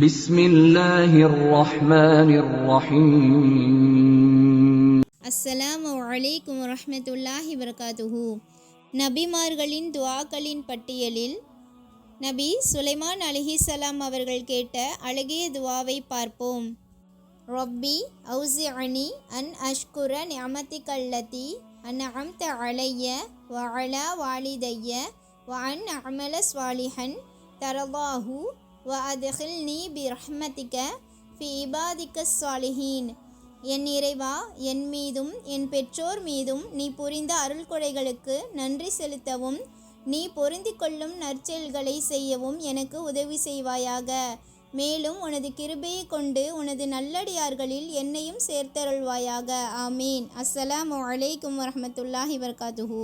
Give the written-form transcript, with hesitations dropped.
بسم الله الرحمن الرحيم. அஸ்ஸலாமு அலைக்கும் வரஹ்மத்துல்லாஹி வபரகாத்துஹு. நபிமார்களின் துஆக்களின் பட்டியலில் நபி சுலைமான் அலைஹிஸ்ஸலாம் அவர்கள் கேட்ட அழகிய துஆவை பார்ப்போம். ரப்பி அவுஸிஅனி அன் அஷ்குர நிஅமதிகல்லதி அன்அம்த அலைய வ அலா வாலிதைய வ அன் அமல ஸ்வாலிஹன் தரதாஹு வ அத்கில்னி பிரஹ்மதிக ஃபி இபாதிக ஸாலிஹீன். என் இறைவா, என் மீதும் என் பெற்றோர் மீதும் நீ புரிந்த அருள்கொடைகளுக்கு நன்றி செலுத்தவும் நீ பொருந்திக் கொள்ளும் நற்செயல்களை செய்யவும் எனக்கு உதவி செய்வாயாக. மேலும் உனது கிருபையை கொண்டு உனது நல்லடியார்களில் என்னையும் சேர்த்தருள்வாயாக. ஆமீன். அஸ்ஸலாமு அலைக்கும் வரஹ்மத்துல்லாஹி வபரகாத்துஹு.